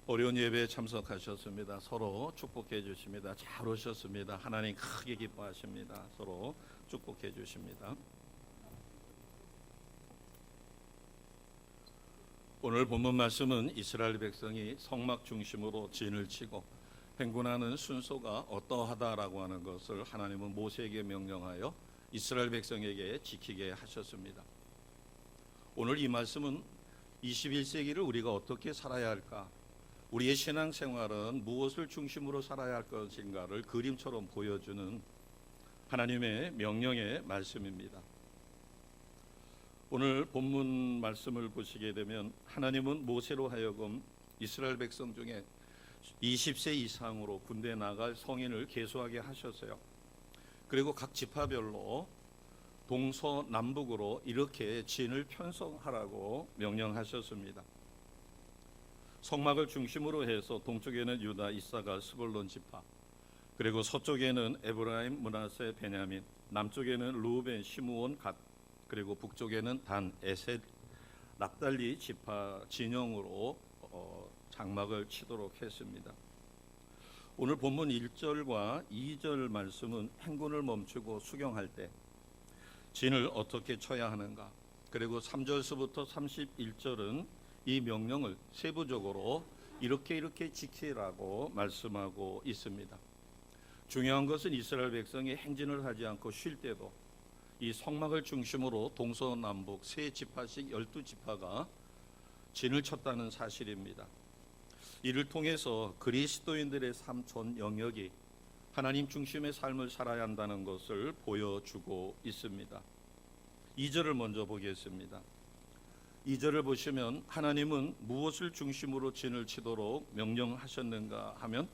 어려운 예배에 참석하셨습니다. 서로 축복해 주십니다. 잘 오셨습니다. 하나님 크게 기뻐하십니다. 서로 축복해 주십니다. 오늘 본문 말씀은 이스라엘 백성이 성막 중심으로 진을 치고 행군하는 순서가 어떠하다라고 하는 것을 하나님은 모세에게 명령하여 이스라엘 백성에게 지키게 하셨습니다. 오늘 이 말씀은 21세기를 우리가 어떻게 살아야 할까, 우리의 신앙생활은 무엇을 중심으로 살아야 할 것인가를 그림처럼 보여주는 하나님의 명령의 말씀입니다. 오늘 본문 말씀을 보시게 되면 하나님은 모세로 하여금 이스라엘 백성 중에 20세 이상으로 군대에 나갈 성인을 계수하게 하셨어요. 그리고 각 지파별로 동서남북으로 이렇게 진을 편성하라고 명령하셨습니다. 성막을 중심으로 해서 동쪽에는 유다, 이사갈, 스불론 지파, 그리고 서쪽에는 에브라임, 므낫세, 베냐민, 남쪽에는 루벤, 시므온, 갓, 그리고 북쪽에는 단, 에셋, 납달리 지파 진영으로 장막을 치도록 했습니다. 오늘 본문 1절과 2절 말씀은 행군을 멈추고 수경할 때 진을 어떻게 쳐야 하는가, 그리고 3절서부터 31절은 이 명령을 세부적으로 이렇게 지키라고 말씀하고 있습니다. 중요한 것은 이스라엘 백성이 행진을 하지 않고 쉴 때도 이 성막을 중심으로 동서남북 세 지파씩 12지파가 진을 쳤다는 사실입니다. 이를 통해서 그리스도인들의 삶 전 영역이 하나님 중심의 삶을 살아야 한다는 것을 보여주고 있습니다. 2절을 먼저 보겠습니다. 2절을 보시면 하나님은 무엇을 중심으로 진을 치도록 명령하셨는가 하면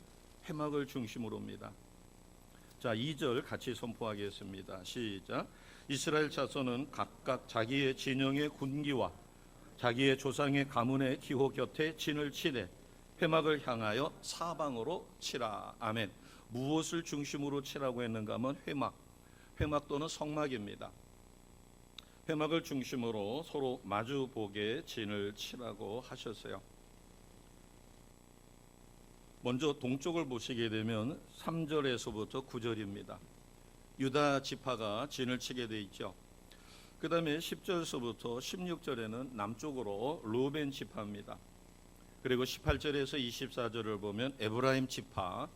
회막을 중심으로입니다. 자, 2절 같이 선포하겠습니다. 시작. 이스라엘 자손은 각각 자기의 진영의 군기와 자기의 조상의 가문의 기호 곁에 진을 치되 회막을 향하여 사방으로 치라. 아멘. 무엇을 중심으로 치라고 했는가 하면 회막 또는 성막입니다. 회막을 중심으로 서로 마주보게 진을 치라고 하셨어요. 먼저 동쪽을 보시게 되면 3절에서부터 9절입니다. 유다 지파가 진을 치게 돼 있죠. 그 다음에 10절에서부터 16절에는 남쪽으로 루벤 지파입니다. 그리고 18절에서 24절을 보면 에브라임 지파,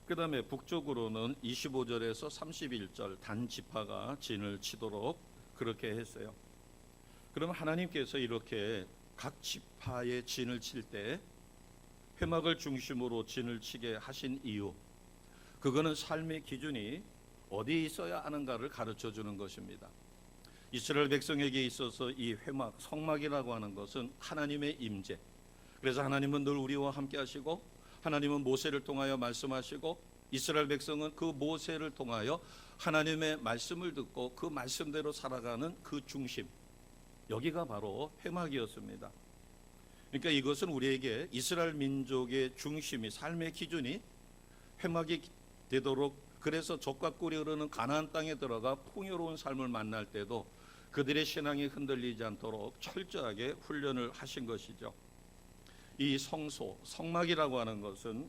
그 다음에 북쪽으로는 25절에서 31절 단 지파가 진을 치도록 그렇게 했어요. 그럼 하나님께서 이렇게 각 지파의 진을 칠 때 회막을 중심으로 진을 치게 하신 이유, 그거는 삶의 기준이 어디에 있어야 하는가를 가르쳐 주는 것입니다. 이스라엘 백성에게 있어서 이 회막, 성막이라고 하는 것은 하나님의 임재, 그래서 하나님은 늘 우리와 함께 하시고 하나님은 모세를 통하여 말씀하시고 이스라엘 백성은 그 모세를 통하여 하나님의 말씀을 듣고 그 말씀대로 살아가는 그 중심, 여기가 바로 회막이었습니다. 그러니까 이것은 우리에게 이스라엘 민족의 중심이, 삶의 기준이 회막이 되도록, 그래서 적과 꿀이 흐르는 가나안 땅에 들어가 풍요로운 삶을 만날 때도 그들의 신앙이 흔들리지 않도록 철저하게 훈련을 하신 것이죠. 이 성소, 성막이라고 하는 것은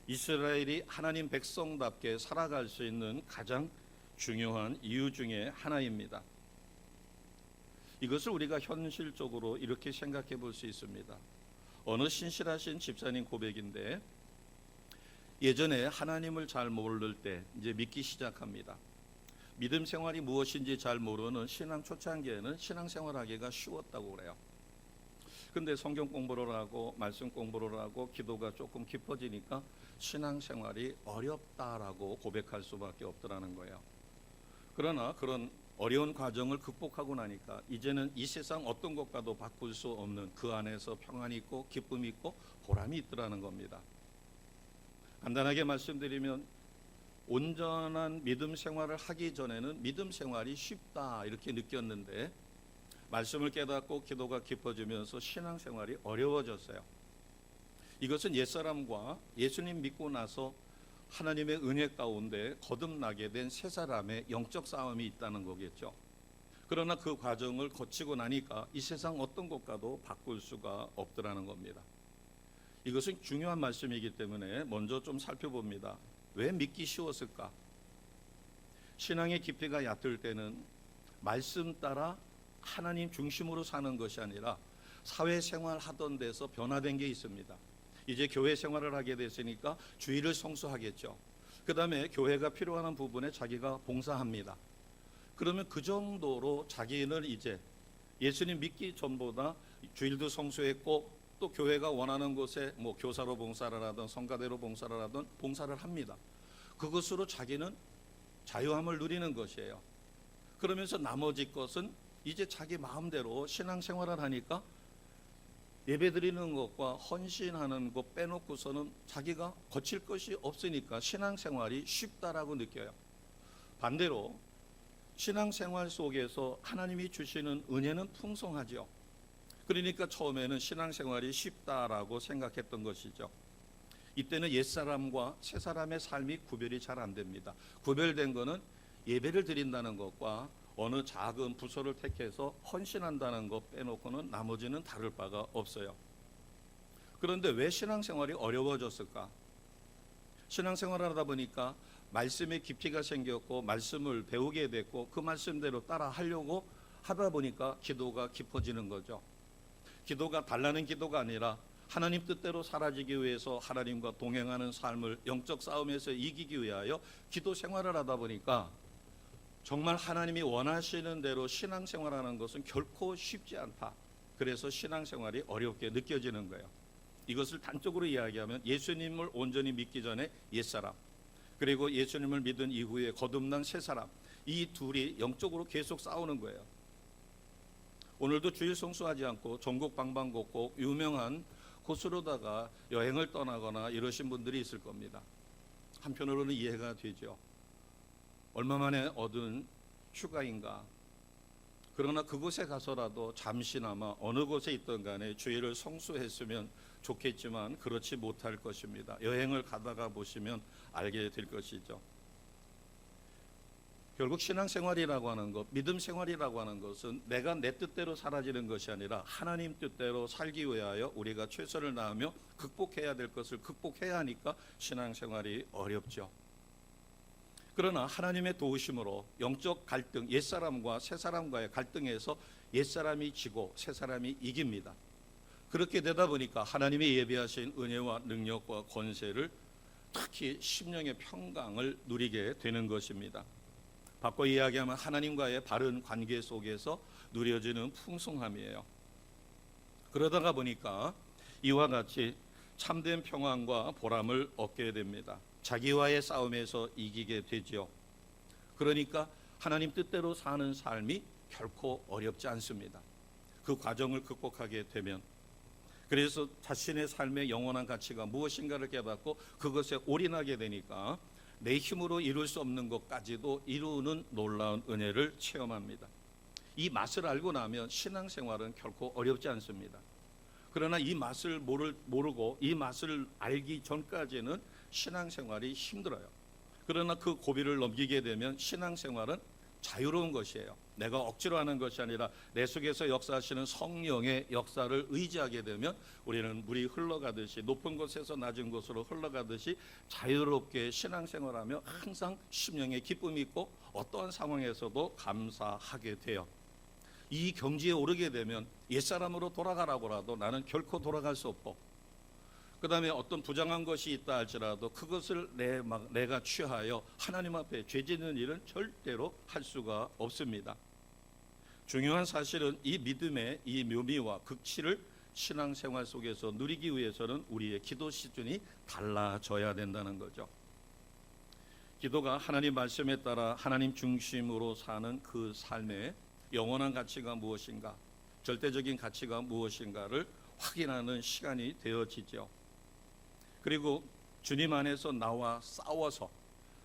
이스라엘이 하나님 백성답게 살아갈 수 있는 가장 중요한 이유 중에 하나입니다. 이것을 우리가 현실적으로 이렇게 생각해 볼 수 있습니다. 어느 신실하신 집사님 고백인데, 예전에 하나님을 잘 모를 때 이제 믿기 시작합니다. 믿음 생활이 무엇인지 잘 모르는 신앙 초창기에는 신앙생활하기가 쉬웠다고 그래요. 근데 성경 공부를 하고 말씀 공부를 하고 기도가 조금 깊어지니까 신앙생활이 어렵다라고 고백할 수밖에 없더라는 거예요. 그러나 그런 어려운 과정을 극복하고 나니까 이제는 이 세상 어떤 것과도 바꿀 수 없는 그 안에서 평안이 있고 기쁨이 있고 보람이 있더라는 겁니다. 간단하게 말씀드리면 온전한 믿음 생활을 하기 전에는 믿음 생활이 쉽다 이렇게 느꼈는데, 말씀을 깨닫고 기도가 깊어지면서 신앙생활이 어려워졌어요. 이것은 옛사람과 예수님 믿고 나서 하나님의 은혜 가운데 거듭나게 된 세 사람의 영적 싸움이 있다는 거겠죠. 그러나 그 과정을 거치고 나니까 이 세상 어떤 것과도 바꿀 수가 없더라는 겁니다. 이것은 중요한 말씀이기 때문에 먼저 좀 살펴봅니다. 왜 믿기 쉬웠을까? 신앙의 깊이가 얕을 때는 말씀 따라 하나님 중심으로 사는 것이 아니라 사회생활 하던 데서 변화된 게 있습니다. 이제 교회 생활을 하게 됐으니까 주일을 성수하겠죠. 그 다음에 교회가 필요한 부분에 자기가 봉사합니다. 그러면 그 정도로 자기는 이제 예수님 믿기 전보다 주일도 성수했고 또 교회가 원하는 곳에 뭐 교사로 봉사를 하든 성가대로 봉사를 하든 봉사를 합니다. 그것으로 자기는 자유함을 누리는 것이에요. 그러면서 나머지 것은 이제 자기 마음대로 신앙생활을 하니까 예배드리는 것과 헌신하는 것 빼놓고서는 자기가 거칠 것이 없으니까 신앙생활이 쉽다라고 느껴요. 반대로 신앙생활 속에서 하나님이 주시는 은혜는 풍성하죠. 그러니까 처음에는 신앙생활이 쉽다라고 생각했던 것이죠. 이때는 옛사람과 새사람의 삶이 구별이 잘 안 됩니다. 구별된 것은 예배를 드린다는 것과 어느 작은 부서를 택해서 헌신한다는 것 빼놓고는 나머지는 다를 바가 없어요. 그런데 왜 신앙생활이 어려워졌을까? 신앙생활을 하다 보니까 말씀의 깊이가 생겼고 말씀을 배우게 됐고 그 말씀대로 따라 하려고 하다 보니까 기도가 깊어지는 거죠. 기도가 달라는 기도가 아니라 하나님 뜻대로 살아지기 위해서 하나님과 동행하는 삶을 영적 싸움에서 이기기 위하여 기도 생활을 하다 보니까 정말 하나님이 원하시는 대로 신앙생활하는 것은 결코 쉽지 않다. 그래서 신앙생활이 어렵게 느껴지는 거예요. 이것을 단적으로 이야기하면 예수님을 온전히 믿기 전에 옛사람, 그리고 예수님을 믿은 이후에 거듭난 새사람, 이 둘이 영적으로 계속 싸우는 거예요. 오늘도 주일 성수하지 않고 전국 방방곡곡 유명한 곳으로다가 여행을 떠나거나 이러신 분들이 있을 겁니다. 한편으로는 이해가 되죠. 얼마 만에 얻은 휴가인가. 그러나 그곳에 가서라도 잠시나마 어느 곳에 있던 간에 주일을 성수했으면 좋겠지만 그렇지 못할 것입니다. 여행을 가다가 보시면 알게 될 것이죠. 결국 신앙생활이라고 하는 것, 믿음생활이라고 하는 것은 내가 내 뜻대로 사라지는 것이 아니라 하나님 뜻대로 살기 위하여 우리가 최선을 다하며 극복해야 될 것을 극복해야 하니까 신앙생활이 어렵죠. 그러나 하나님의 도우심으로 영적 갈등, 옛사람과 새사람과의 갈등에서 옛사람이 지고 새사람이 이깁니다. 그렇게 되다 보니까 하나님이 예비하신 은혜와 능력과 권세를 특히 심령의 평강을 누리게 되는 것입니다. 바꿔 이야기하면 하나님과의 바른 관계 속에서 누려지는 풍성함이에요. 그러다가 보니까 이와 같이 참된 평안과 보람을 얻게 됩니다. 자기와의 싸움에서 이기게 되죠. 그러니까 하나님 뜻대로 사는 삶이 결코 어렵지 않습니다. 그 과정을 극복하게 되면, 그래서 자신의 삶의 영원한 가치가 무엇인가를 깨닫고 그것에 올인하게 되니까 내 힘으로 이룰 수 없는 것까지도 이루는 놀라운 은혜를 체험합니다. 이 맛을 알고 나면 신앙생활은 결코 어렵지 않습니다. 그러나 이 맛을 모르고 이 맛을 알기 전까지는 신앙생활이 힘들어요. 그러나 그 고비를 넘기게 되면 신앙생활은 자유로운 것이에요. 내가 억지로 하는 것이 아니라 내 속에서 역사하시는 성령의 역사를 의지하게 되면 우리는 물이 흘러가듯이 높은 곳에서 낮은 곳으로 흘러가듯이 자유롭게 신앙생활하며 항상 심령의 기쁨이 있고 어떠한 상황에서도 감사하게 돼요. 이 경지에 오르게 되면 옛사람으로 돌아가라고라도 나는 결코 돌아갈 수 없고, 그 다음에 어떤 부정한 것이 있다 할지라도 그것을 내가 취하여 하나님 앞에 죄 짓는 일은 절대로 할 수가 없습니다. 중요한 사실은 이 믿음의 이 묘미와 극치를 신앙생활 속에서 누리기 위해서는 우리의 기도 수준이 달라져야 된다는 거죠. 기도가 하나님 말씀에 따라 하나님 중심으로 사는 그 삶의 영원한 가치가 무엇인가, 절대적인 가치가 무엇인가를 확인하는 시간이 되어지죠. 그리고 주님 안에서 나와 싸워서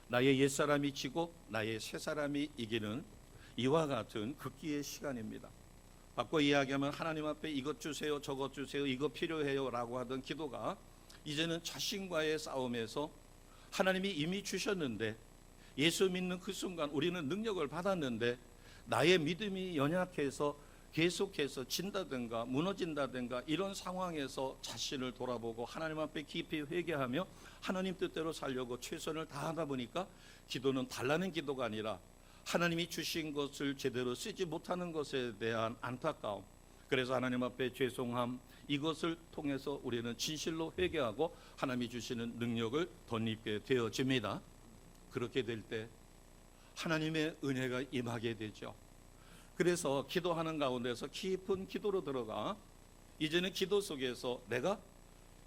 나의 옛사람이 지고 나의 새사람이 이기는 이와 같은 극기의 시간입니다. 바꿔 이야기하면 하나님 앞에 이것 주세요, 저것 주세요, 이거 필요해요 라고 하던 기도가 이제는 자신과의 싸움에서 하나님이 이미 주셨는데, 예수 믿는 그 순간 우리는 능력을 받았는데 나의 믿음이 연약해서 계속해서 진다든가 무너진다든가 이런 상황에서 자신을 돌아보고 하나님 앞에 깊이 회개하며 하나님 뜻대로 살려고 최선을 다하다 보니까 기도는 달라는 기도가 아니라 하나님이 주신 것을 제대로 쓰지 못하는 것에 대한 안타까움, 그래서 하나님 앞에 죄송함, 이것을 통해서 우리는 진실로 회개하고 하나님이 주시는 능력을 덧입게 되어집니다. 그렇게 될 때 하나님의 은혜가 임하게 되죠. 그래서 기도하는 가운데서 깊은 기도로 들어가 이제는 기도 속에서 내가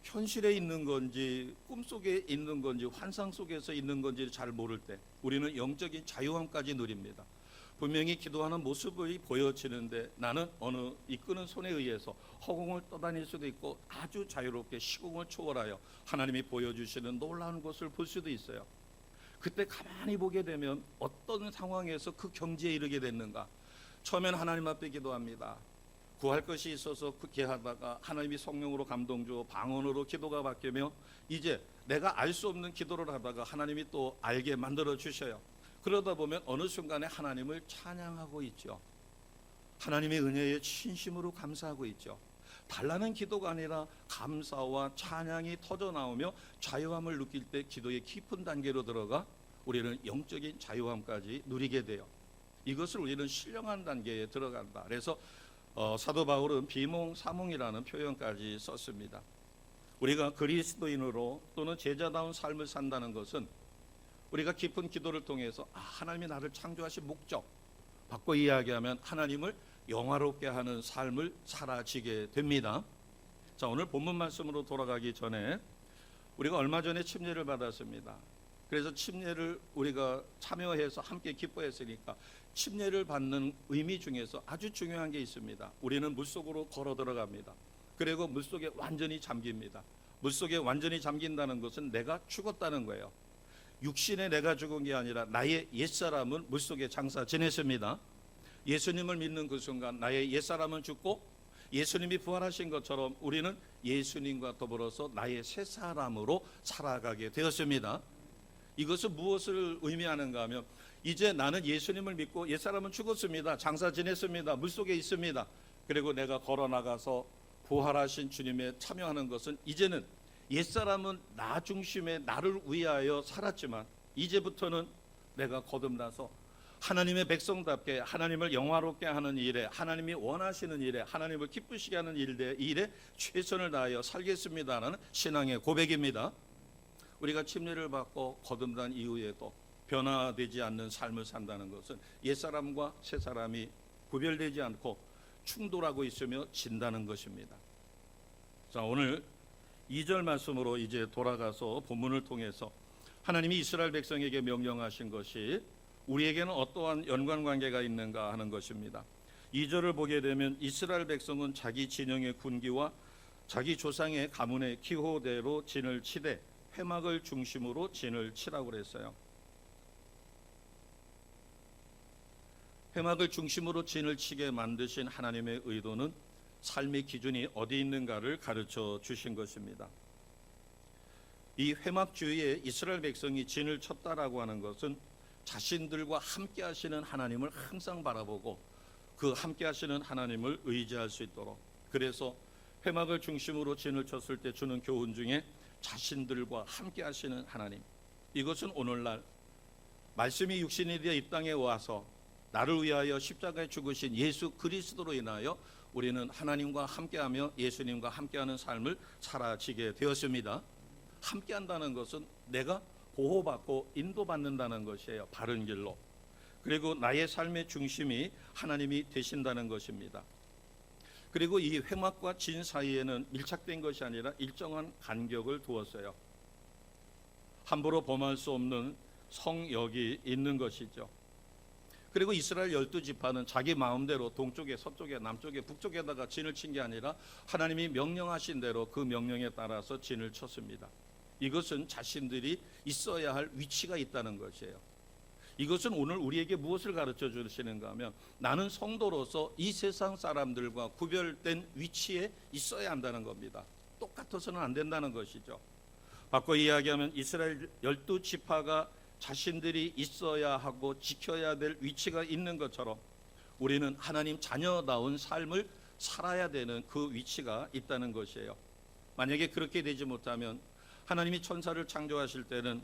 현실에 있는 건지 꿈속에 있는 건지 환상 속에서 있는 건지 잘 모를 때 우리는 영적인 자유함까지 누립니다. 분명히 기도하는 모습이 보여지는데 나는 어느 이끄는 손에 의해서 허공을 떠다닐 수도 있고 아주 자유롭게 시공을 초월하여 하나님이 보여주시는 놀라운 것을 볼 수도 있어요. 그때 가만히 보게 되면 어떤 상황에서 그 경지에 이르게 됐는가. 처음엔 하나님 앞에 기도합니다. 구할 것이 있어서 그렇게 하다가 하나님이 성령으로 감동 주어 방언으로 기도가 바뀌며 이제 내가 알 수 없는 기도를 하다가 하나님이 또 알게 만들어 주셔요. 그러다 보면 어느 순간에 하나님을 찬양하고 있죠. 하나님의 은혜에 진심으로 감사하고 있죠. 달라는 기도가 아니라 감사와 찬양이 터져 나오며 자유함을 느낄 때 기도의 깊은 단계로 들어가 우리는 영적인 자유함까지 누리게 돼요. 이것을 우리는 신령한 단계에 들어간다. 그래서 사도 바울은 비몽사몽이라는 표현까지 썼습니다. 우리가 그리스도인으로 또는 제자다운 삶을 산다는 것은 우리가 깊은 기도를 통해서 하나님이 나를 창조하신 목적, 바꿔 이야기하면 하나님을 영화롭게 하는 삶을 살아지게 됩니다. 자, 오늘 본문 말씀으로 돌아가기 전에 우리가 얼마 전에 침례를 받았습니다. 그래서 침례를 우리가 참여해서 함께 기뻐했으니까 침례를 받는 의미 중에서 아주 중요한 게 있습니다. 우리는 물속으로 걸어 들어갑니다. 그리고 물속에 완전히 잠깁니다. 물속에 완전히 잠긴다는 것은 내가 죽었다는 거예요. 육신의 내가 죽은 게 아니라 나의 옛사람은 물속에 장사 지냈습니다. 예수님을 믿는 그 순간 나의 옛사람은 죽고 예수님이 부활하신 것처럼 우리는 예수님과 더불어서 나의 새 사람으로 살아가게 되었습니다. 이것은 무엇을 의미하는가 하면 이제 나는 예수님을 믿고 옛사람은 죽었습니다. 장사 지냈습니다. 물속에 있습니다. 그리고 내가 걸어나가서 부활하신 주님에 참여하는 것은 이제는 옛사람은 나 중심에 나를 위하여 살았지만 이제부터는 내가 거듭나서 하나님의 백성답게 하나님을 영화롭게 하는 일에, 하나님이 원하시는 일에, 하나님을 기쁘시게 하는 일에 최선을 다하여 살겠습니다라는 신앙의 고백입니다. 우리가 침례를 받고 거듭난 이후에도 변화되지 않는 삶을 산다는 것은 옛사람과 새사람이 구별되지 않고 충돌하고 있으며 진다는 것입니다. 자, 오늘 2절 말씀으로 이제 돌아가서 본문을 통해서 하나님이 이스라엘 백성에게 명령하신 것이 우리에게는 어떠한 연관관계가 있는가 하는 것입니다. 2절을 보게 되면 이스라엘 백성은 자기 진영의 군기와 자기 조상의 가문의 기호대로 진을 치되 회막을 중심으로 진을 치라고 그랬어요. 회막을 중심으로 진을 치게 만드신 하나님의 의도는 삶의 기준이 어디 있는가를 가르쳐 주신 것입니다. 이 회막 주위에 이스라엘 백성이 진을 쳤다라고 하는 것은 자신들과 함께 하시는 하나님을 항상 바라보고 그 함께 하시는 하나님을 의지할 수 있도록, 그래서 회막을 중심으로 진을 쳤을 때 주는 교훈 중에 자신들과 함께 하시는 하나님, 이것은 오늘날 말씀이 육신이 되어 이 땅에 와서 나를 위하여 십자가에 죽으신 예수 그리스도로 인하여 우리는 하나님과 함께하며 예수님과 함께하는 삶을 살아지게 되었습니다. 함께한다는 것은 내가 보호받고 인도받는다는 것이에요. 바른 길로. 그리고 나의 삶의 중심이 하나님이 되신다는 것입니다. 그리고 이 회막과 진 사이에는 밀착된 것이 아니라 일정한 간격을 두었어요. 함부로 범할 수 없는 성역이 있는 것이죠. 그리고 이스라엘 12지파는 자기 마음대로 동쪽에 서쪽에 남쪽에 북쪽에다가 진을 친 게 아니라 하나님이 명령하신 대로 그 명령에 따라서 진을 쳤습니다. 이것은 자신들이 있어야 할 위치가 있다는 것이에요. 이것은 오늘 우리에게 무엇을 가르쳐 주시는가 하면 나는 성도로서 이 세상 사람들과 구별된 위치에 있어야 한다는 겁니다. 똑같아서는 안 된다는 것이죠. 바꿔 이야기하면 이스라엘 12지파가 자신들이 있어야 하고 지켜야 될 위치가 있는 것처럼 우리는 하나님 자녀다운 삶을 살아야 되는 그 위치가 있다는 것이에요. 만약에 그렇게 되지 못하면 하나님이 천사를 창조하실 때는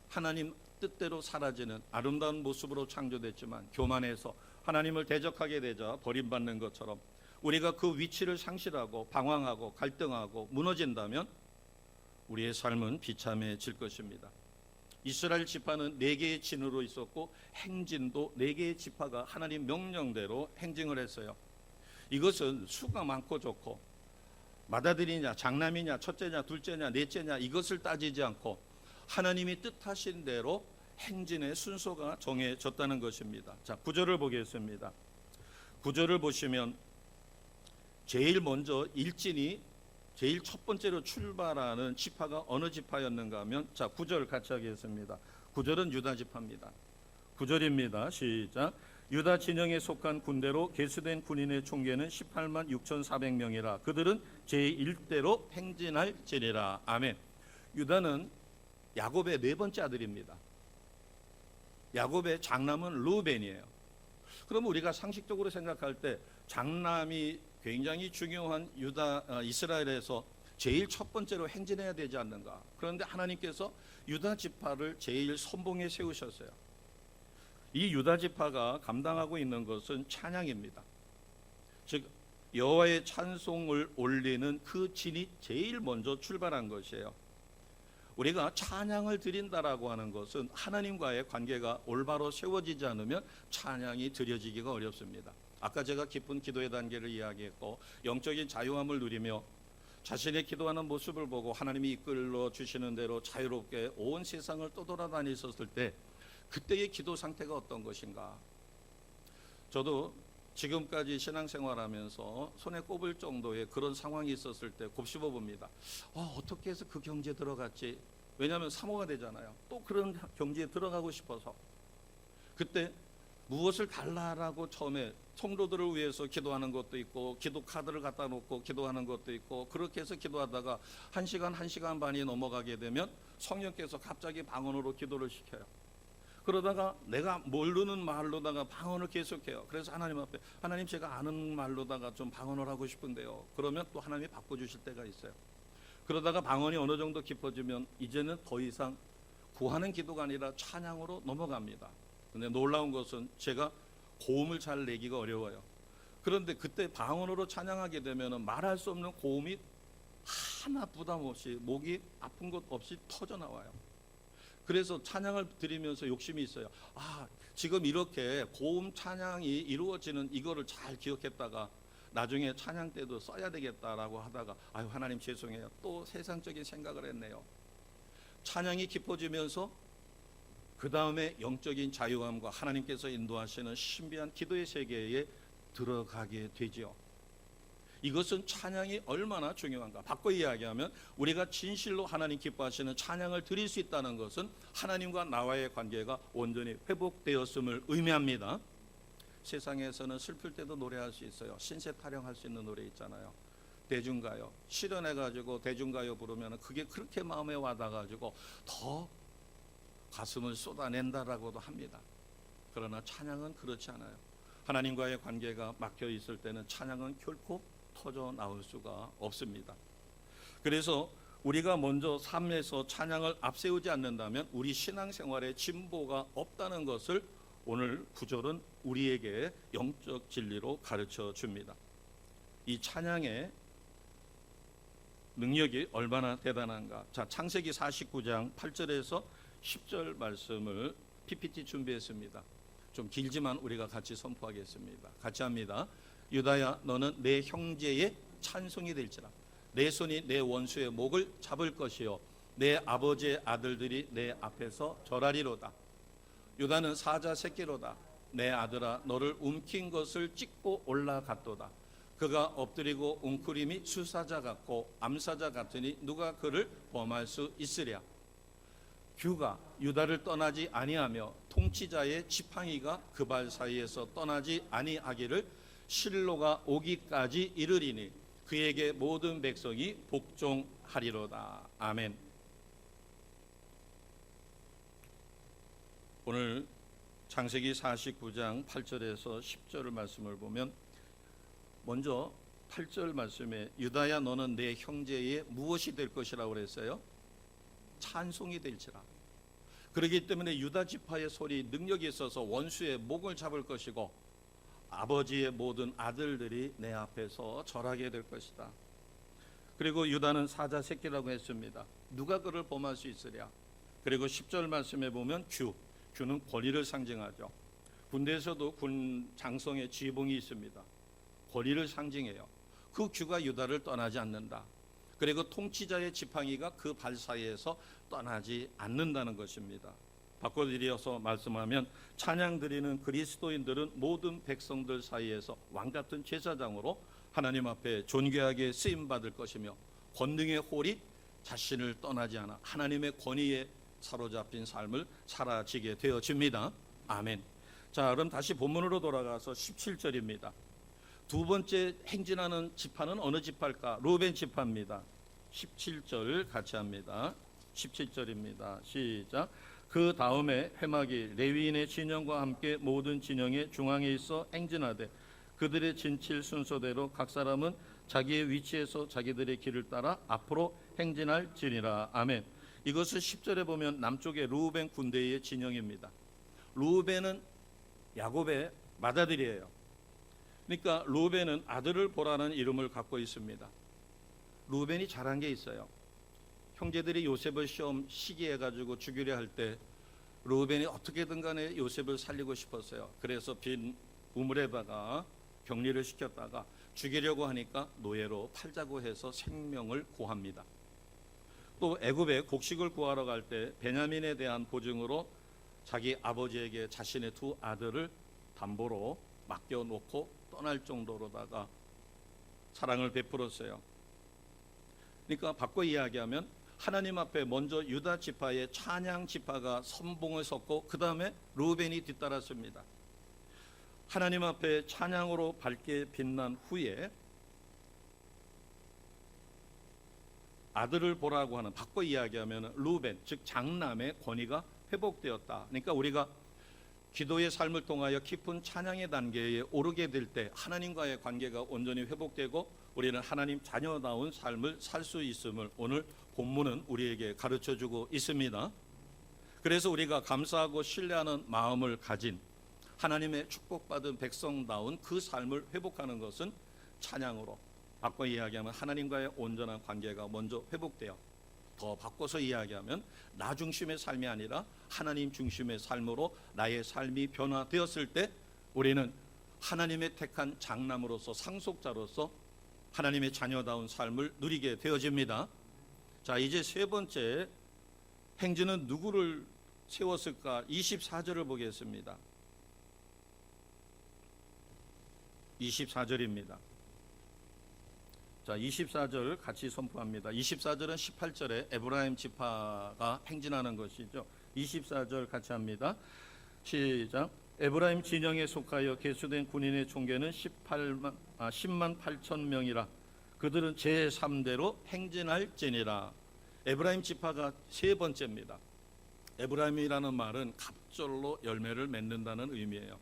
하나님 뜻대로 사라지는 아름다운 모습으로 창조됐지만 교만해서 하나님을 대적하게 되자 버림받는 것처럼 우리가 그 위치를 상실하고 방황하고 갈등하고 무너진다면 우리의 삶은 비참해질 것입니다. 이스라엘 지파는 4개의 진으로 있었고 행진도 4개의 지파가 하나님 명령대로 행진을 했어요. 이것은 수가 많고 좋고 맏아들이냐 장남이냐 첫째냐 둘째냐 넷째냐 이것을 따지지 않고 하나님이 뜻하신 대로 행진의 순서가 정해졌다는 것입니다. 자, 9절을 보겠습니다. 9절을 보시면 제일 먼저 일진이 제일 첫 번째로 출발하는 지파가 어느 지파였는가 하면, 자, 9절 같이 하겠습니다. 9절은 유다 지파입니다. 9절입니다. 시작. 유다 진영에 속한 군대로 계수된 군인의 총계는 18만 6,400명이라 그들은 제1대로 행진할지니라. 아멘. 유다는 야곱의 4번째 아들입니다. 야곱의 장남은 루벤이에요. 그럼 우리가 상식적으로 생각할 때 장남이 굉장히 중요한 이스라엘에서 제일 첫 번째로 행진해야 되지 않는가. 그런데 하나님께서 유다 지파를 제일 선봉에 세우셨어요. 이 유다 지파가 감당하고 있는 것은 찬양입니다. 즉 여호와의 찬송을 올리는 그 진이 제일 먼저 출발한 것이에요. 우리가 찬양을 드린다라고 하는 것은 하나님과의 관계가 올바로 세워지지 않으면 찬양이 드려지기가 어렵습니다. 아까 제가 깊은 기도의 단계를 이야기했고 영적인 자유함을 누리며 자신의 기도하는 모습을 보고 하나님이 이끌어 주시는 대로 자유롭게 온 세상을 떠돌아다녔었을 때 그때의 기도 상태가 어떤 것인가. 저도 지금까지 신앙생활하면서 손에 꼽을 정도의 그런 상황이 있었을 때 곱씹어 봅니다. 어떻게 해서 그 경지에 들어갔지? 왜냐하면 사모가 되잖아요. 또 그런 경지에 들어가고 싶어서. 그때 무엇을 달라라고 처음에 성도들을 위해서 기도하는 것도 있고 기도 카드를 갖다 놓고 기도하는 것도 있고 그렇게 해서 기도하다가 1시간 반이 넘어가게 되면 성령께서 갑자기 방언으로 기도를 시켜요. 그러다가 내가 모르는 말로다가 방언을 계속해요. 그래서 하나님 앞에 하나님 제가 아는 말로다가 좀 방언을 하고 싶은데요. 그러면 또 하나님이 바꿔주실 때가 있어요. 그러다가 방언이 어느 정도 깊어지면 이제는 더 이상 구하는 기도가 아니라 찬양으로 넘어갑니다. 근데 놀라운 것은 제가 고음을 잘 내기가 어려워요. 그런데 그때 방언으로 찬양하게 되면 말할 수 없는 고음이 하나 부담 없이 목이 아픈 것 없이 터져 나와요. 그래서 찬양을 드리면서 욕심이 있어요. 지금 이렇게 고음 찬양이 이루어지는 이거를 잘 기억했다가 나중에 찬양 때도 써야 되겠다라고 하다가 하나님 죄송해요. 또 세상적인 생각을 했네요. 찬양이 깊어지면서 그 다음에 영적인 자유함과 하나님께서 인도하시는 신비한 기도의 세계에 들어가게 되죠. 이것은 찬양이 얼마나 중요한가. 바꿔 이야기하면 우리가 진실로 하나님 기뻐하시는 찬양을 드릴 수 있다는 것은 하나님과 나와의 관계가 온전히 회복되었음을 의미합니다. 세상에서는 슬플 때도 노래할 수 있어요. 신세 타령할 수 있는 노래 있잖아요. 대중가요. 실현해가지고 대중가요 부르면 그게 그렇게 마음에 와닿아가지고 더 가슴을 쏟아낸다라고도 합니다. 그러나 찬양은 그렇지 않아요. 하나님과의 관계가 막혀 있을 때는 찬양은 결코 터져 나올 수가 없습니다. 그래서 우리가 먼저 삶에서 찬양을 앞세우지 않는다면 우리 신앙생활에 진보가 없다는 것을 오늘 9절은 우리에게 영적 진리로 가르쳐 줍니다. 이 찬양의 능력이 얼마나 대단한가. 자, 창세기 49장 8절에서 10절 말씀을 PPT 준비했습니다. 좀 길지만 우리가 같이 선포하겠습니다. 같이 합니다. 유다야, 너는 내 형제의 찬송이 될지라. 내 손이 내 원수의 목을 잡을 것이요 내 아버지의 아들들이 내 앞에서 절하리로다. 유다는 사자 새끼로다. 내 아들아, 너를 움킨 것을 찢고 올라갔도다. 그가 엎드리고 웅크림이 수사자 같고 암사자 같으니 누가 그를 범할 수 있으랴. 규가 유다를 떠나지 아니하며 통치자의 지팡이가 그 발 사이에서 떠나지 아니하기를 실로가 오기까지 이르리니 그에게 모든 백성이 복종하리로다. 아멘. 오늘 창세기 49장 8절에서 10절 말씀을 보면 먼저 8절 말씀에 유다야 너는 내 형제의 무엇이 될 것이라고 그랬어요? 찬송이 될지라. 그렇기 때문에 유다 지파의 소리 능력이 있어서 원수의 목을 잡을 것이고 아버지의 모든 아들들이 내 앞에서 절하게 될 것이다. 그리고 유다는 사자 새끼라고 했습니다. 누가 그를 범할 수 있으랴. 그리고 10절 말씀에 보면 규는 권위를 상징하죠. 군대에서도 군 장성의 지휘봉이 있습니다. 권위를 상징해요. 그 규가 유다를 떠나지 않는다. 그리고 통치자의 지팡이가 그 발 사이에서 떠나지 않는다는 것입니다. 바꿔드려서 말씀하면 찬양 드리는 그리스도인들은 모든 백성들 사이에서 왕같은 제사장으로 하나님 앞에 존귀하게 쓰임받을 것이며 권능의 홀이 자신을 떠나지 않아 하나님의 권위에 사로잡힌 삶을 살아지게 되어집니다. 아멘. 자, 그럼 다시 본문으로 돌아가서 17절입니다. 두 번째 행진하는 지파는 어느 지파일까? 루벤 지파입니다. 17절 같이 합니다. 17절입니다. 시작. 그 다음에 회막이 레위인의 진영과 함께 모든 진영의 중앙에 있어 행진하되 그들의 진칠 순서대로 각 사람은 자기의 위치에서 자기들의 길을 따라 앞으로 행진할지니라. 아멘. 이것을 10절에 보면 남쪽의 루벤 군대의 진영입니다. 루벤은 야곱의 맏아들이에요. 그러니까 루벤은 아들을 보라는 이름을 갖고 있습니다. 루벤이 잘한 게 있어요. 형제들이 요셉을 시험 시기해가지고 죽이려 할 때 루벤이 어떻게든 간에 요셉을 살리고 싶었어요. 그래서 빈 우물에다가 격리를 시켰다가 죽이려고 하니까 노예로 팔자고 해서 생명을 구합니다. 또 애굽에 곡식을 구하러 갈 때 베냐민에 대한 보증으로 자기 아버지에게 자신의 두 아들을 담보로 맡겨놓고 떠날 정도로다가 사랑을 베풀었어요. 그러니까 바꿔 이야기하면 하나님 앞에 먼저 유다 지파의 찬양 지파가 선봉을 섰고 그 다음에 루벤이 뒤따랐습니다. 하나님 앞에 찬양으로 밝게 빛난 후에 아들을 보라고 하는, 바꿔 이야기하면 루벤 즉 장남의 권위가 회복되었다. 그러니까 우리가 기도의 삶을 통하여 깊은 찬양의 단계에 오르게 될 때 하나님과의 관계가 온전히 회복되고 우리는 하나님 자녀다운 삶을 살 수 있음을 오늘 본문은 우리에게 가르쳐주고 있습니다. 그래서 우리가 감사하고 신뢰하는 마음을 가진 하나님의 축복받은 백성다운 그 삶을 회복하는 것은 찬양으로, 바꿔 이야기하면 하나님과의 온전한 관계가 먼저 회복돼요. 더 바꿔서 이야기하면 나 중심의 삶이 아니라 하나님 중심의 삶으로 나의 삶이 변화되었을 때 우리는 하나님의 택한 장남으로서 상속자로서 하나님의 자녀다운 삶을 누리게 되어집니다. 자, 이제 세 번째 행진은 누구를 세웠을까? 24절을 보겠습니다. 24절입니다. 자, 24절 같이 선포합니다. 24절은 18절에 에브라임 지파가 행진하는 것이죠. 24절 같이 합니다. 시작. 에브라임 진영에 속하여 계수된 군인의 총계는 10만 8천 명이라. 그들은 제3대로 행진할지니라. 에브라임 지파가 세 번째입니다. 에브라임이라는 말은 갑절로 열매를 맺는다는 의미예요.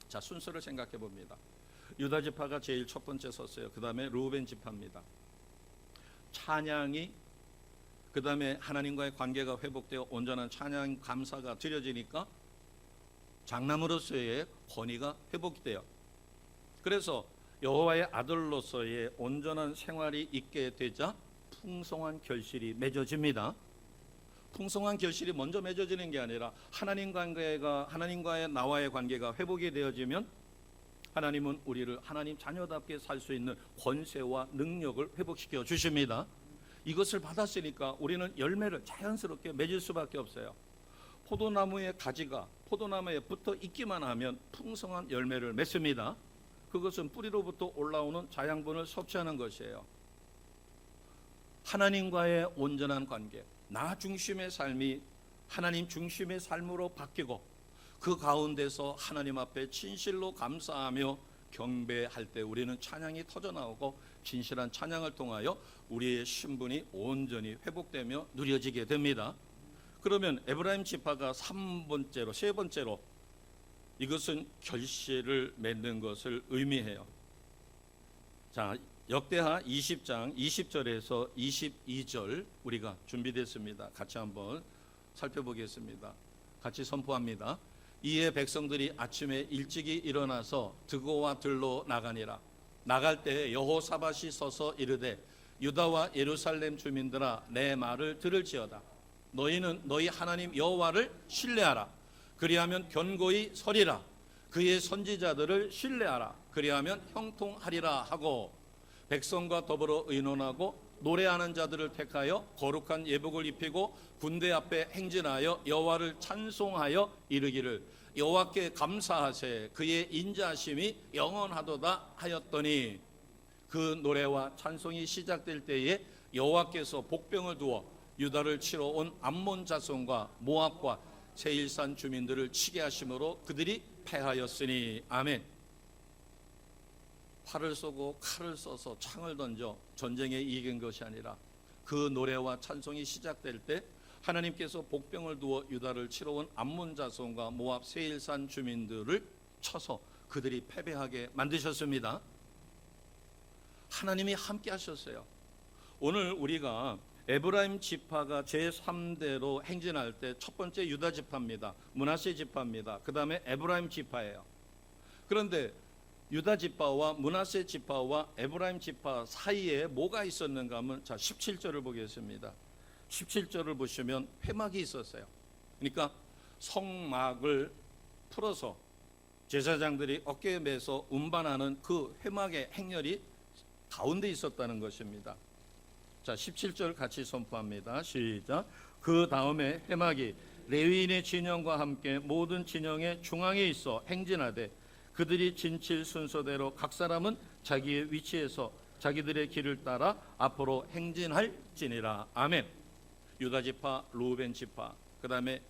자, 순서를 생각해 봅니다. 유다 지파가 제일 첫 번째 섰어요. 그 다음에 루벤 지파입니다. 찬양이, 그 다음에 하나님과의 관계가 회복되어 온전한 찬양 감사가 드려지니까 장남으로서의 권위가 회복돼요. 그래서 여호와의 아들로서의 온전한 생활이 있게 되자 풍성한 결실이 맺어집니다. 풍성한 결실이 먼저 맺어지는 게 아니라 하나님과의 나와의 관계가 회복이 되어지면 하나님은 우리를 하나님 자녀답게 살 수 있는 권세와 능력을 회복시켜 주십니다. 이것을 받았으니까 우리는 열매를 자연스럽게 맺을 수밖에 없어요. 포도나무의 가지가 포도나무에 붙어 있기만 하면 풍성한 열매를 맺습니다. 그것은 뿌리로부터 올라오는 자양분을 섭취하는 것이에요. 하나님과의 온전한 관계, 나 중심의 삶이 하나님 중심의 삶으로 바뀌고 그 가운데서 하나님 앞에 진실로 감사하며 경배할 때 우리는 찬양이 터져나오고 진실한 찬양을 통하여 우리의 신분이 온전히 회복되며 누려지게 됩니다. 그러면 에브라임 지파가 세 번째로 이것은 결실을 맺는 것을 의미해요. 자, 역대하 20장 20절에서 22절 우리가 준비됐습니다. 같이 한번 살펴보겠습니다. 같이 선포합니다. 이에 백성들이 아침에 일찍이 일어나서 드고와 들로 나가니라. 나갈 때 여호사밧이 서서 이르되 유다와 예루살렘 주민들아 내 말을 들을지어다. 너희는 너희 하나님 여호와를 신뢰하라. 그리하면 견고히 서리라. 그의 선지자들을 신뢰하라. 그리하면 형통하리라 하고 백성과 더불어 의논하고 노래하는 자들을 택하여 거룩한 예복을 입히고 군대 앞에 행진하여 여호와를 찬송하여 이르기를 여호와께 감사하세 그의 인자하심이 영원하도다 하였더니 그 노래와 찬송이 시작될 때에 여호와께서 복병을 두어 유다를 치러 온 암몬 자손과 모압과 세일산 주민들을 치게 하심으로 그들이 패하였으니 아멘. 활을 쏘고 칼을 써서 창을 던져 전쟁에 이긴 것이 아니라 그 노래와 찬송이 시작될 때 하나님께서 복병을 두어 유다를 치러 온 암몬 자손과 모압 세일산 주민들을 쳐서 그들이 패배하게 만드셨습니다. 하나님이 함께 하셨어요. 오늘 우리가 에브라임 지파가 제3대로 행진할 때 첫 번째 유다 지파입니다. 므낫세 지파입니다. 그 다음에 에브라임 지파예요. 그런데 유다 지파와 므낫세 지파와 에브라임 지파 사이에 뭐가 있었는가 하면 자 17절을 보겠습니다. 17절을 보시면 회막이 있었어요. 그러니까 성막을 풀어서 제사장들이 어깨에 매서 운반하는 그 회막의 행렬이 가운데 있었다는 것입니다. 자 17절 같이 선포합니다. 시작. 그 다음에 회막이 레위인의 진영과 함께 모든 진영의 중앙에 있어 행진하되 그들이 진칠 순서대로 각 사람은 자기의 위치에서 자기들의 길을 따라 앞으로 행진할지니라. 아멘. 유다 지파, 루벤 지파, 그 다음에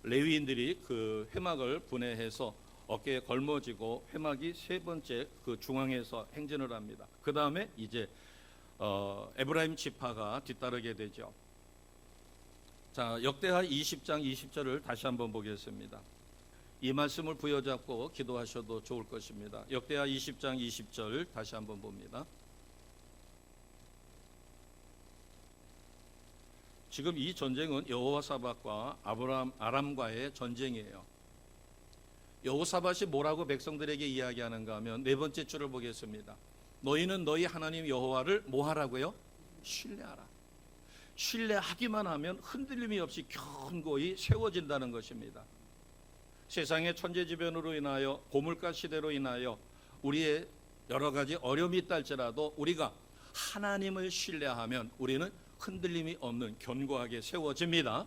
레위인들이 그 회막을 분해해서 어깨에 걸머지고 회막이 세 번째 그 중앙에서 행진을 합니다. 그 다음에 이제 에브라임 지파가 뒤따르게 되죠. 자, 역대하 20장 20절을 다시 한번 보겠습니다. 이 말씀을 부여잡고 기도하셔도 좋을 것입니다. 역대하 20장 20절 다시 한번 봅니다. 지금 이 전쟁은 여호사밧과 아람과의 전쟁이에요. 여호사밧이 뭐라고 백성들에게 이야기하는가 하면 네 번째 줄을 보겠습니다. 너희는 너희 하나님 여호와를 뭐하라고요? 신뢰하라. 신뢰하기만 하면 흔들림이 없이 견고히 세워진다는 것입니다. 세상의 천재지변으로 인하여 고물가 시대로 인하여 우리의 여러 가지 어려움이 있다 할지라도 우리가 하나님을 신뢰하면 우리는 흔들림이 없는 견고하게 세워집니다.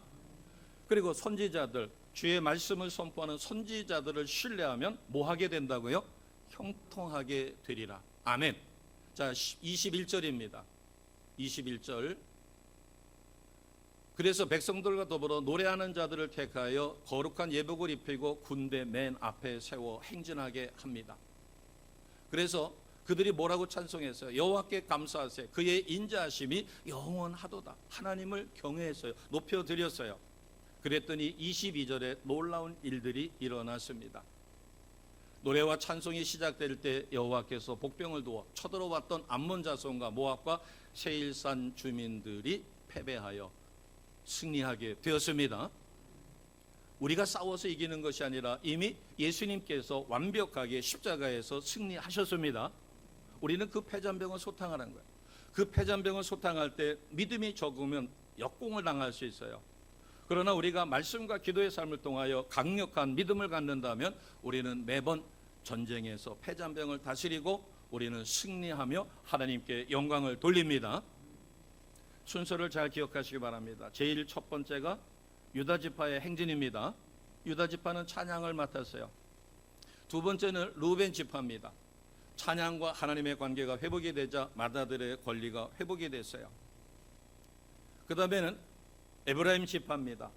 그리고 선지자들, 주의 말씀을 선포하는 선지자들을 신뢰하면 뭐 하게 된다고요? 형통하게 되리라. 아멘. 자 21절입니다. 21절. 그래서 백성들과 더불어 노래하는 자들을 택하여 거룩한 예복을 입히고 군대 맨 앞에 세워 행진하게 합니다. 그래서 그들이 뭐라고 찬송했어요? 여호와께 감사하세 그의 인자하심이 영원하도다. 하나님을 경외했어요. 높여드렸어요. 그랬더니 22절에 놀라운 일들이 일어났습니다. 노래와 찬송이 시작될 때 여호와께서 복병을 두어 쳐들어왔던 암몬 자손과 모압과 세일산 주민들이 패배하여 승리하게 되었습니다. 우리가 싸워서 이기는 것이 아니라 이미 예수님께서 완벽하게 십자가에서 승리하셨습니다. 우리는 그 패잔병을 소탕하는 거예요. 그 패잔병을 소탕할 때 믿음이 적으면 역공을 당할 수 있어요. 그러나 우리가 말씀과 기도의 삶을 통하여 강력한 믿음을 갖는다면 우리는 매번 전쟁에서 패잔병을 다스리고 우리는 승리하며 하나님께 영광을 돌립니다. 순서를 잘 기억하시기 바랍니다. 제일 첫 번째가 유다 지파의 행진입니다. 유다 지파는 찬양을 맡았어요. 두 번째는 루벤 지파입니다. 찬양과 하나님의 관계가 회복이 되자 마다들의 권리가 회복이 됐어요. 그 다음에는 에브라임 지파입니다.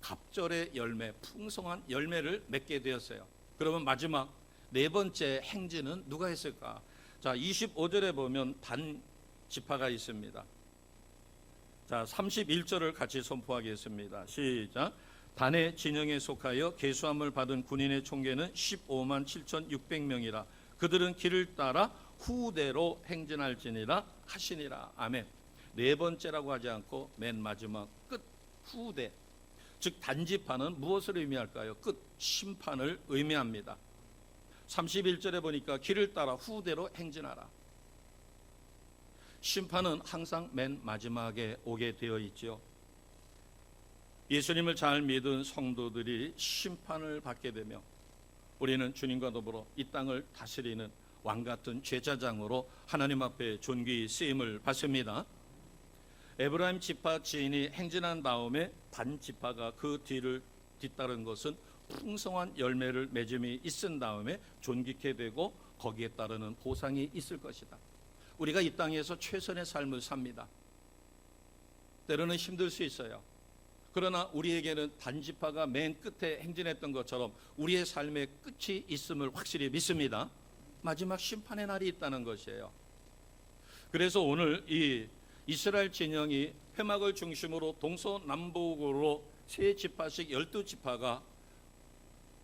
갑절의 열매, 풍성한 열매를 맺게 되었어요. 그러면 마지막 네 번째 행진은 누가 했을까? 자, 25절에 보면 단 지파가 있습니다. 자, 31절을 같이 선포하겠습니다. 시작. 단의 진영에 속하여 계수함을 받은 군인의 총계는 15만 7,600명이라. 그들은 길을 따라 후대로 행진할지니라 하시니라. 아멘. 네 번째라고 하지 않고 맨 마지막 끝, 후대. 즉 단지파는 무엇을 의미할까요? 끝, 심판을 의미합니다. 31절에 보니까 길을 따라 후대로 행진하라. 심판은 항상 맨 마지막에 오게 되어 있지요. 예수님을 잘 믿은 성도들이 심판을 받게 되며 우리는 주님과 더불어 이 땅을 다스리는 왕같은 제사장으로 하나님 앞에 존귀히 쓰임을 받습니다. 에브라임 지파 지인이 행진한 다음에 단 지파가 그 뒤를 뒤따른 것은 풍성한 열매를 맺음이 있은 다음에 존귀케 되고 거기에 따르는 보상이 있을 것이다. 우리가 이 땅에서 최선의 삶을 삽니다. 때로는 힘들 수 있어요. 그러나 우리에게는 단지파가 맨 끝에 행진했던 것처럼 우리의 삶의 끝이 있음을 확실히 믿습니다. 마지막 심판의 날이 있다는 것이에요. 그래서 오늘 이 이스라엘 진영이 회막을 중심으로 동서남북으로 세 지파씩 12지파가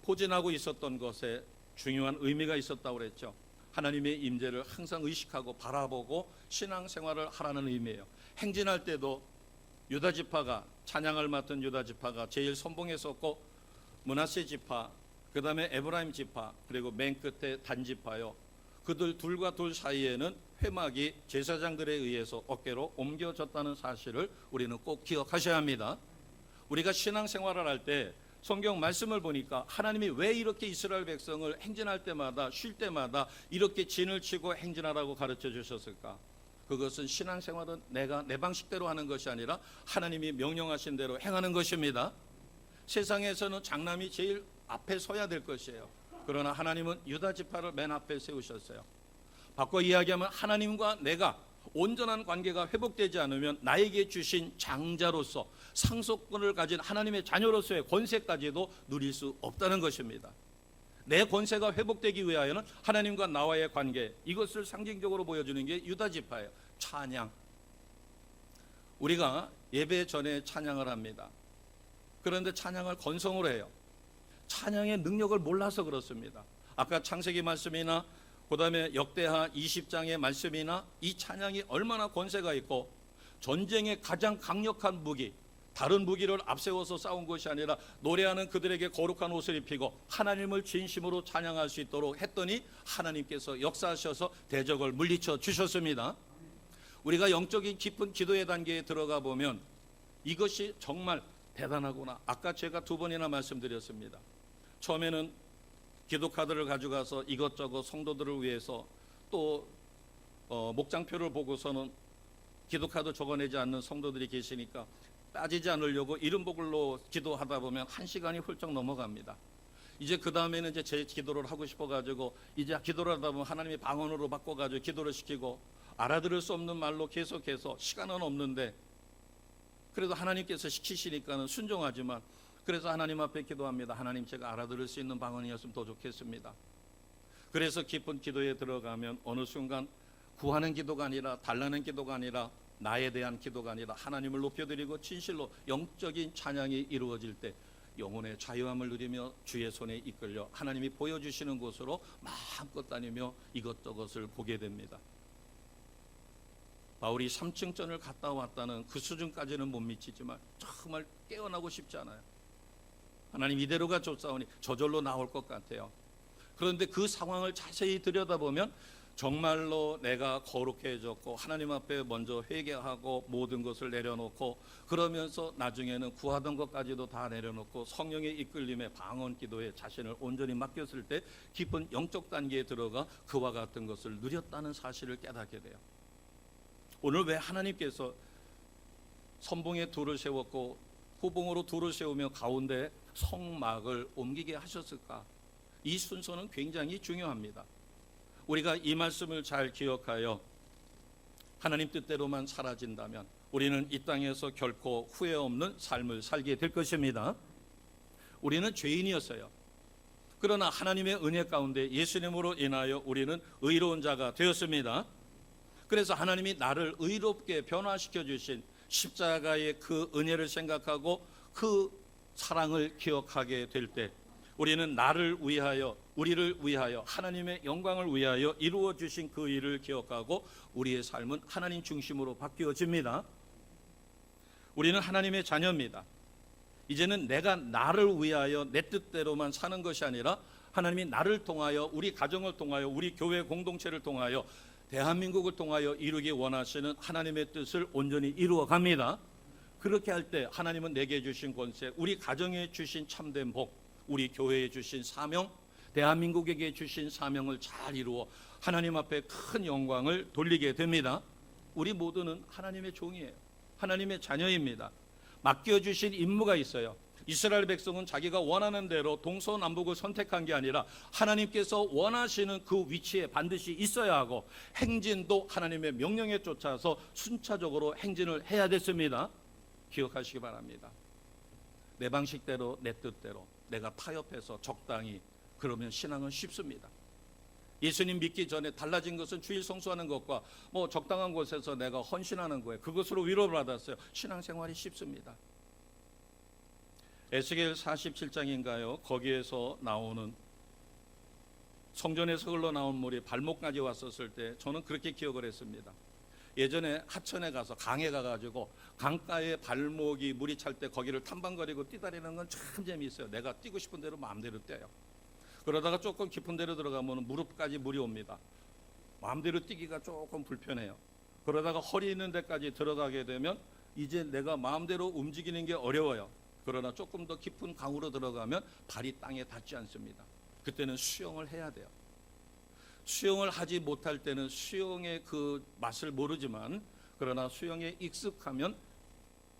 포진하고 있었던 것에 중요한 의미가 있었다고 그랬죠. 하나님의 임재를 항상 의식하고 바라보고 신앙생활을 하라는 의미예요. 행진할 때도 유다 지파가, 찬양을 맡은 유다 지파가 제일 선봉했었고, 므낫세 지파, 그 다음에 에브라임 지파, 그리고 맨 끝에 단 지파요. 그들 둘과 둘 사이에는 회막이 제사장들에 의해서 어깨로 옮겨졌다는 사실을 우리는 꼭 기억하셔야 합니다. 우리가 신앙생활을 할 때 성경 말씀을 보니까 하나님이 왜 이렇게 이스라엘 백성을 행진할 때마다, 쉴 때마다 이렇게 진을 치고 행진하라고 가르쳐 주셨을까? 그것은 신앙생활은 내가 내 방식대로 하는 것이 아니라 하나님이 명령하신 대로 행하는 것입니다. 세상에서는 장남이 제일 앞에 서야 될 것이에요. 그러나 하나님은 유다 지파를 맨 앞에 세우셨어요. 바꿔 이야기하면 하나님과 내가 온전한 관계가 회복되지 않으면 나에게 주신 장자로서 상속권을 가진 하나님의 자녀로서의 권세까지도 누릴 수 없다는 것입니다. 내 권세가 회복되기 위하여는 하나님과 나와의 관계, 이것을 상징적으로 보여주는 게 유다 지파예요. 찬양. 우리가 예배 전에 찬양을 합니다. 그런데 찬양을 건성으로 해요. 찬양의 능력을 몰라서 그렇습니다. 아까 창세기 말씀이나 그 다음에 역대하 20장의 말씀이나 이 찬양이 얼마나 권세가 있고 전쟁의 가장 강력한 무기, 다른 무기를 앞세워서 싸운 것이 아니라 노래하는 그들에게 거룩한 옷을 입히고 하나님을 진심으로 찬양할 수 있도록 했더니 하나님께서 역사하셔서 대적을 물리쳐 주셨습니다. 우리가 영적인 깊은 기도의 단계에 들어가 보면 이것이 정말 대단하구나. 아까 제가 2번이나 말씀드렸습니다. 처음에는 기도 카드를 가져가서 이것저것 성도들을 위해서 또 목장표를 보고서는 기도 카드 적어내지 않는 성도들이 계시니까 빠지지 않으려고 이름복을로 기도하다 보면 1시간이 훌쩍 넘어갑니다. 이제 그 다음에는 이제 제 기도를 하고 싶어가지고 이제 기도를 하다 보면 하나님이 방언으로 바꿔가지고 기도를 시키고 알아들을 수 없는 말로 계속해서 시간은 없는데 그래도 하나님께서 시키시니까는 순종하지만 그래서 하나님 앞에 기도합니다. 하나님, 제가 알아들을 수 있는 방언이었으면 더 좋겠습니다. 그래서 깊은 기도에 들어가면 어느 순간 구하는 기도가 아니라 달라는 기도가 아니라 나에 대한 기도가 아니라 하나님을 높여드리고 진실로 영적인 찬양이 이루어질 때 영혼의 자유함을 누리며 주의 손에 이끌려 하나님이 보여주시는 곳으로 마음껏 다니며 이것저것을 보게 됩니다. 바울이 3층전을 갔다 왔다는 그 수준까지는 못 미치지만 정말 깨어나고 싶지 않아요. 하나님, 이대로가 좋사오니 저절로 나올 것 같아요. 그런데 그 상황을 자세히 들여다보면 정말로 내가 거룩해졌고 하나님 앞에 먼저 회개하고 모든 것을 내려놓고 그러면서 나중에는 구하던 것까지도 다 내려놓고 성령의 이끌림에 방언 기도에 자신을 온전히 맡겼을 때 깊은 영적 단계에 들어가 그와 같은 것을 누렸다는 사실을 깨닫게 돼요. 오늘 왜 하나님께서 선봉에 둘을 세웠고 후봉으로 둘을 세우며 가운데 성막을 옮기게 하셨을까? 이 순서는 굉장히 중요합니다. 우리가 이 말씀을 잘 기억하여 하나님 뜻대로만 사라진다면 우리는 이 땅에서 결코 후회 없는 삶을 살게 될 것입니다. 우리는 죄인이었어요. 그러나 하나님의 은혜 가운데 예수님으로 인하여 우리는 의로운 자가 되었습니다. 그래서 하나님이 나를 의롭게 변화시켜 주신 십자가의 그 은혜를 생각하고 그 사랑을 기억하게 될 때 우리는 나를 위하여, 우리를 위하여, 하나님의 영광을 위하여 이루어 주신 그 일을 기억하고 우리의 삶은 하나님 중심으로 바뀌어집니다. 우리는 하나님의 자녀입니다. 이제는 내가 나를 위하여 내 뜻대로만 사는 것이 아니라 하나님이 나를 통하여, 우리 가정을 통하여, 우리 교회 공동체를 통하여, 대한민국을 통하여 이루기 원하시는 하나님의 뜻을 온전히 이루어 갑니다. 그렇게 할 때 하나님은 내게 주신 권세, 우리 가정에 주신 참된 복, 우리 교회에 주신 사명, 대한민국에게 주신 사명을 잘 이루어 하나님 앞에 큰 영광을 돌리게 됩니다. 우리 모두는 하나님의 종이에요. 하나님의 자녀입니다. 맡겨주신 임무가 있어요. 이스라엘 백성은 자기가 원하는 대로 동서남북을 선택한 게 아니라 하나님께서 원하시는 그 위치에 반드시 있어야 하고, 행진도 하나님의 명령에 쫓아서 순차적으로 행진을 해야 됐습니다. 기억하시기 바랍니다. 내 방식대로, 내 뜻대로 내가 타협해서 적당히, 그러면 신앙은 쉽습니다. 예수님 믿기 전에 달라진 것은 주일 성수하는 것과 적당한 곳에서 내가 헌신하는 거예요. 그것으로 위로를 받았어요. 신앙생활이 쉽습니다. 에스겔 47장인가요? 거기에서 나오는, 성전에서 흘러나온 물이 발목까지 왔었을 때 저는 그렇게 기억을 했습니다. 예전에 하천에 가서, 강에 가가지고 강가에 발목이 물이 찰 때 거기를 탐방거리고 뛰다니는 건 참 재미있어요. 내가 뛰고 싶은 대로 마음대로 뛰어요. 그러다가 조금 깊은 데로 들어가면 무릎까지 물이 옵니다. 마음대로 뛰기가 조금 불편해요. 그러다가 허리 있는 데까지 들어가게 되면 이제 내가 마음대로 움직이는 게 어려워요. 그러나 조금 더 깊은 강으로 들어가면 발이 땅에 닿지 않습니다. 그때는 수영을 해야 돼요. 수영을 하지 못할 때는 수영의 그 맛을 모르지만, 그러나 수영에 익숙하면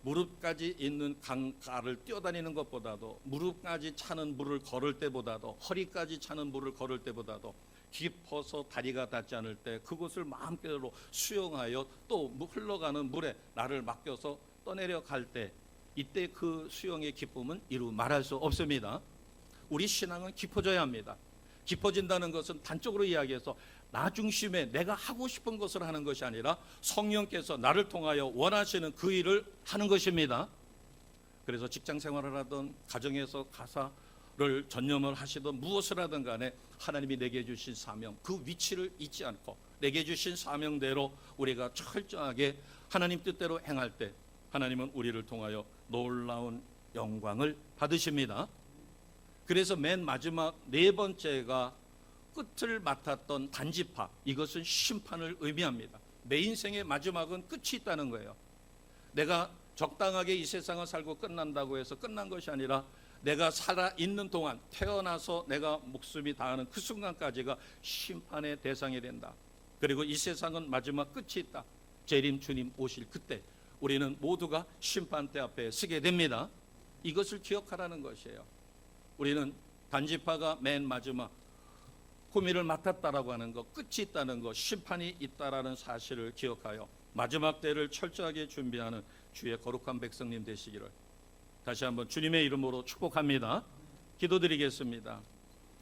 무릎까지 있는 강가를 뛰어다니는 것보다도, 무릎까지 차는 물을 걸을 때보다도, 허리까지 차는 물을 걸을 때보다도 깊어서 다리가 닿지 않을 때 그곳을 마음대로 수영하여 또 흘러가는 물에 나를 맡겨서 떠내려 갈 때, 이때 그 수영의 기쁨은 이루 말할 수 없습니다. 우리 신앙은 깊어져야 합니다. 깊어진다는 것은 단적으로 이야기해서 나 중심에 내가 하고 싶은 것을 하는 것이 아니라 성령께서 나를 통하여 원하시는 그 일을 하는 것입니다. 그래서 직장 생활을 하든 가정에서 가사를 전념을 하시든 무엇을 하든 간에 하나님이 내게 주신 사명, 그 위치를 잊지 않고 내게 주신 사명대로 우리가 철저하게 하나님 뜻대로 행할 때 하나님은 우리를 통하여 놀라운 영광을 받으십니다. 그래서 맨 마지막 네 번째가 끝을 맡았던 단지파, 이것은 심판을 의미합니다. 내 인생의 마지막은 끝이 있다는 거예요. 내가 적당하게 이 세상을 살고 끝난다고 해서 끝난 것이 아니라 내가 살아있는 동안, 태어나서 내가 목숨이 다하는 그 순간까지가 심판의 대상이 된다. 그리고 이 세상은 마지막 끝이 있다. 재림 주님 오실 그때 우리는 모두가 심판대 앞에 서게 됩니다. 이것을 기억하라는 것이에요. 우리는 단지파가 맨 마지막 후미를 맡았다라고 하는 것, 끝이 있다는 것, 심판이 있다라는 사실을 기억하여 마지막 때를 철저하게 준비하는 주의 거룩한 백성님 되시기를 다시 한번 주님의 이름으로 축복합니다. 기도드리겠습니다.